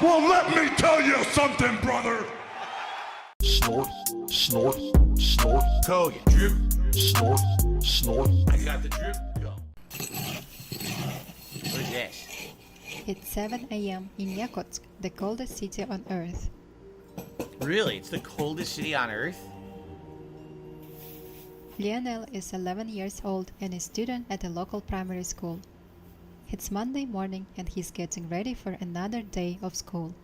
Well, let me tell you something, brother. Snort, snort, snort. Kogan. Drip. Snort, snort. I got the drip. Go. What is this? It's 7 a.m. in Yakutsk, the coldest city on Earth. Really? It's the coldest city on Earth? Lionel is 11 years old and a student at a local primary school. It's Monday morning and he's getting ready for another day of school.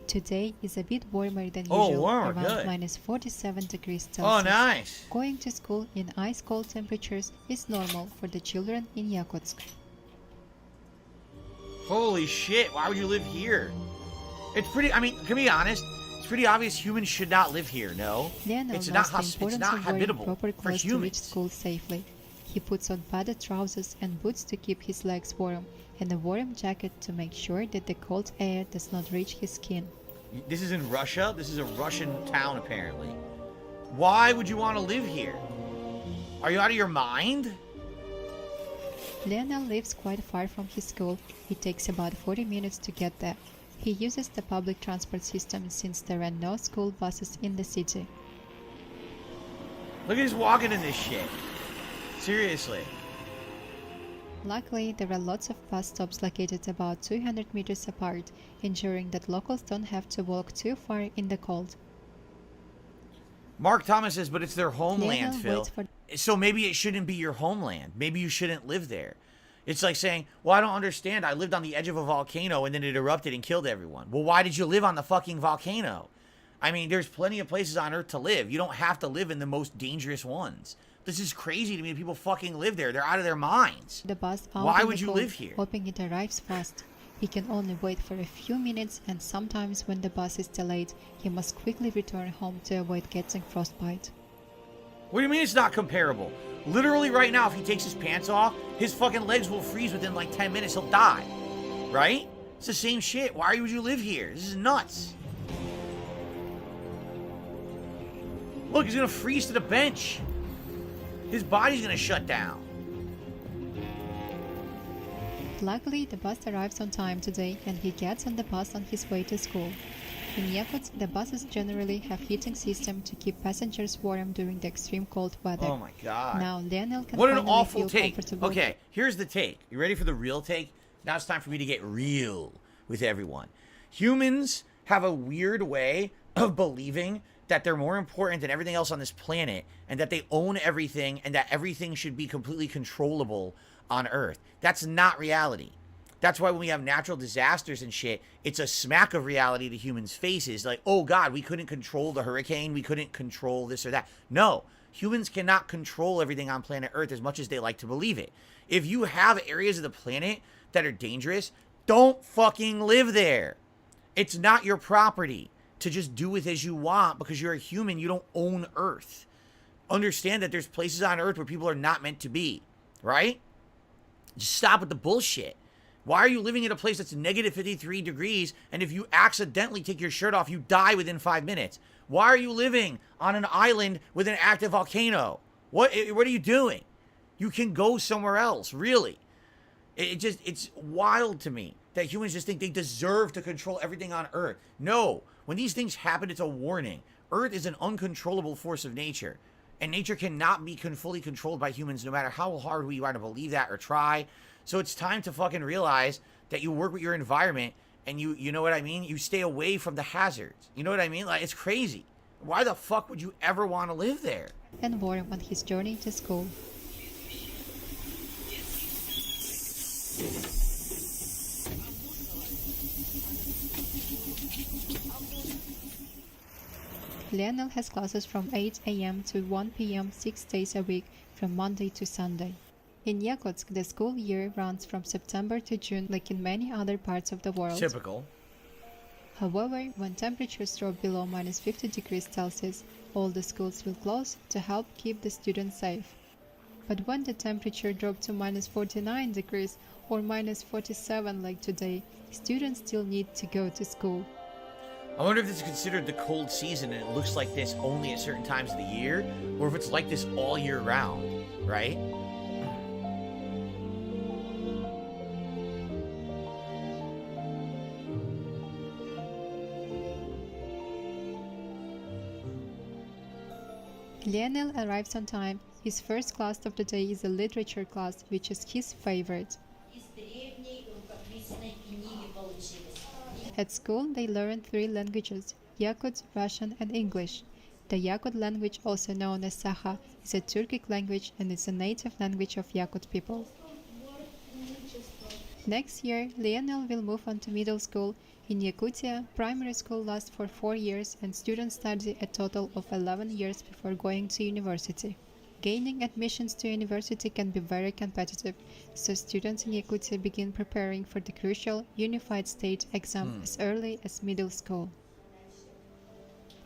Today is a bit warmer than usual, warmer, around good. minus 47 degrees Celsius. Oh, nice. Going to school in ice-cold temperatures is normal for the children in Yakutsk. Holy shit, why would you live here? It's pretty, I mean, can we be honest? It's pretty obvious humans should not live here, no? Lionel It's knows not, the it's importance not of wearing habitable proper for clothes to reach humans. school safely. He puts on padded trousers and boots to keep his legs warm, and a warm jacket to make sure that the cold air does not reach his skin. This is in Russia? This is a Russian town, apparently. Why would you want to live here? Are you out of your mind? Lionel lives quite far from his school. It takes about 40 minutes to get there. He uses the public transport system since there are no school buses in the city. Look at he's walking in this shit. Seriously. Luckily, there are lots of bus stops located about 200 meters apart, ensuring that locals don't have to walk too far in the cold. Mark Thomas says, but it's their homeland, Lionel Phil. waits for So maybe it shouldn't be your homeland. Maybe you shouldn't live there. It's like saying, well, I don't understand. I lived on the edge of a volcano and then it erupted and killed everyone. Well, why did you live on the fucking volcano? I mean, there's plenty of places on Earth to live. You don't have to live in the most dangerous ones. This is crazy to me. People fucking live there. They're out of their minds. the bus out Why in would the you cold, live here? hoping it arrives fast. He can only wait for a few minutes, and sometimes when the bus is delayed, he must quickly return home to avoid getting frostbite. What do you mean it's not comparable? Literally right now, if he takes his pants off, his fucking legs will freeze within like 10 minutes. He'll die. Right? It's the same shit. Why would you live here? This is nuts. Look, he's gonna freeze to the bench. His body's gonna shut down. Luckily, the bus arrives on time today, and he gets on the bus on his way to school. In Yakutsk, the buses generally have heating system to keep passengers warm during the extreme cold weather. Oh my god. Now Lionel can What an finally awful feel take. comfortable. Okay, here's the take. You ready for the real take? Now it's time for me to get real with everyone. Humans have a weird way of believing that they're more important than everything else on this planet, and that they own everything, and that everything should be completely controllable on Earth. That's not reality. That's why when we have natural disasters and shit, it's a smack of reality to humans' faces. Like, oh God, we couldn't control the hurricane. We couldn't control this or that. No, humans cannot control everything on planet Earth as much as they like to believe it. If you have areas of the planet that are dangerous, don't fucking live there. It's not your property to just do with as you want because you're a human. You don't own Earth. Understand that there's places on Earth where people are not meant to be, right? Just stop with the bullshit. Why are you living in a place that's negative 53 degrees, and if you accidentally take your shirt off, you die within 5 minutes? Why are you living on an island with an active volcano? What are you doing? You can go somewhere else, really. It's wild to me that humans just think they deserve to control everything on Earth. No, when these things happen, it's a warning. Earth is an uncontrollable force of nature, and nature cannot be fully controlled by humans, no matter how hard we want to believe that or try. So it's time to fucking realize that you work with your environment, and you know what I mean? You stay away from the hazards. You know what I mean? Like, it's crazy. Why the fuck would you ever want to live there? And warm on his journey to school. Lionel has classes from 8 a.m. to 1 p.m. 6 days a week from Monday to Sunday. In Yakutsk, the school year runs from September to June like in many other parts of the world. Typical. However, when temperatures drop below minus 50 degrees Celsius, all the schools will close to help keep the students safe. But when the temperature drops to minus 49 degrees or minus 47 like today, students still need to go to school. I wonder if this is considered the cold season and it looks like this only at certain times of the year, or if it's like this all year round, right? Lionel arrives on time. His first class of the day is a literature class, which is his favorite. At school, they learn 3 languages: Yakut, Russian, and English. The Yakut language, also known as Saha, is a Turkic language and is a native language of Yakut people. Next year, Lionel will move on to middle school. In Yakutia, primary school lasts for 4 years and students study a total of 11 years before going to university. Gaining admissions to university can be very competitive, so students in Yakutia begin preparing for the crucial Unified State exam as early as middle school.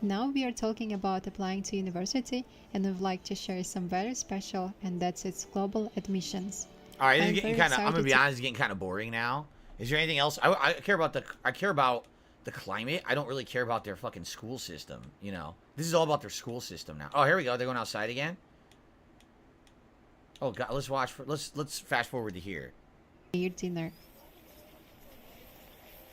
Now we are talking about applying to university, and would like to share some very special, and that's its global admissions. All right, this is getting kind of. I'm gonna be honest, it's getting kind of boring now. Is there anything else? I care about the climate. I don't really care about their fucking school system. You know, this is all about their school system now. Oh, here we go. They're going outside again. Oh God, let's watch. Let's fast forward to here. Your dinner.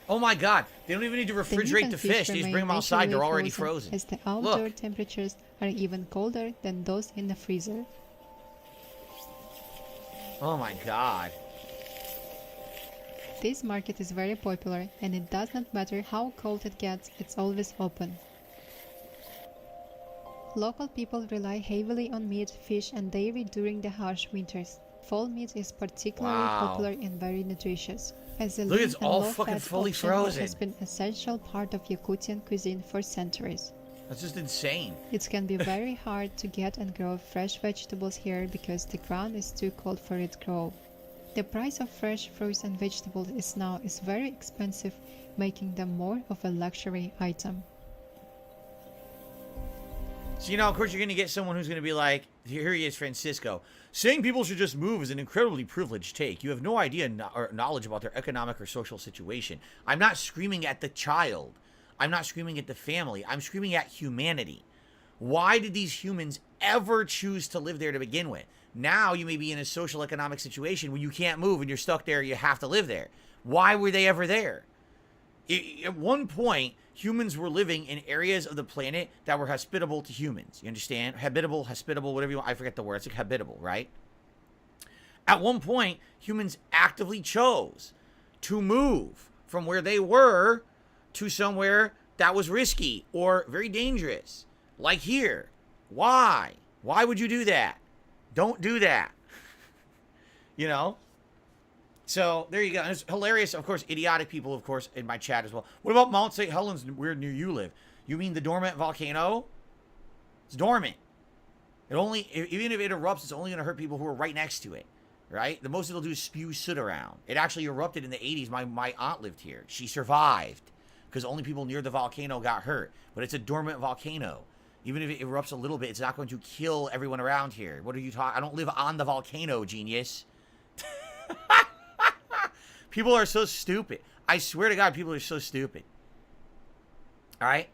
Oh my God, they don't even need to refrigerate the fish. They just bring them outside. They're already frozen. As the outdoor temperatures are even colder than those in the freezer. Oh my God. This market is very popular, and it does not matter how cold it gets, it's always open. Local people rely heavily on meat, fish, and dairy during the harsh winters. Fall meat is particularly popular and very nutritious. As a lean and low-fat option, it has been an essential part of Yakutian cuisine for centuries. That's just insane. It can be very hard to get and grow fresh vegetables here because the ground is too cold for it to grow. The price of fresh fruits and vegetables is very expensive, making them more of a luxury item. So, you know, of course, you're going to get someone who's going to be like, here he is, Francisco. Saying people should just move is an incredibly privileged take. You have no idea or knowledge about their economic or social situation. I'm not screaming at the child. I'm not screaming at the family. I'm screaming at humanity. Why did these humans ever choose to live there to begin with? Now you may be in a social economic situation where you can't move and you're stuck there. You have to live there. Why were they ever there? At one point, humans were living in areas of the planet that were hospitable to humans. You understand? Habitable, hospitable, whatever you want. I forget the word. It's like habitable, right? At one point, humans actively chose to move from where they were to somewhere that was risky or very dangerous. Like here. Why? Why would you do that? Don't do that. You know? So, there you go. And it's hilarious, of course, idiotic people, of course, in my chat as well. What about Mount St. Helens, where near you live? You mean the dormant volcano? It's dormant. It only, even if it erupts, it's only going to hurt people who are right next to it. Right? The most it'll do is spew soot around. It actually erupted in the 80s. My aunt lived here. She survived. Because only people near the volcano got hurt. But it's a dormant volcano. Even if it erupts a little bit, it's not going to kill everyone around here. What are you talking? I don't live on the volcano, genius. People are so stupid. I swear to God, people are so stupid. All right?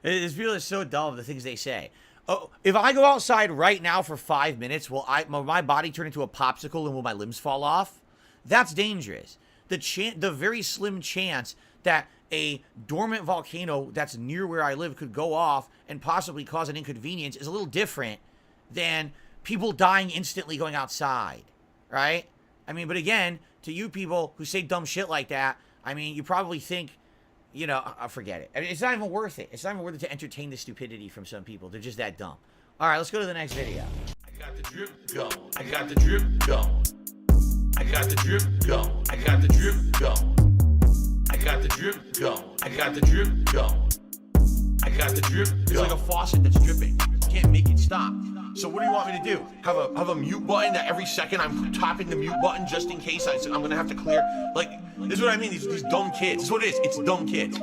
These people are so dumb, the things they say. Oh, if I go outside right now for 5 minutes, will my body turn into a popsicle and will my limbs fall off? That's dangerous. The very slim chance that a dormant volcano that's near where I live could go off and possibly cause an inconvenience is a little different than people dying instantly going outside, right? I mean, but again, to you people who say dumb shit like that, I mean, you probably think, you know, forget it. I mean, it's not even worth it. It's not even worth it to entertain the stupidity from some people. They're just that dumb. All right, let's go to the next video. I got the drip going. I got the drip going. I got the drip going. I got the drip going. I got the drip going. I got the drip going. I got the drip going. It's like a faucet that's dripping. You can't make it stop. So what do you want me to do? Have a mute button that every second I'm tapping the mute button just in case I'm gonna have to clear? Like, this is what I mean. These dumb kids. This is what it is. It's dumb kids.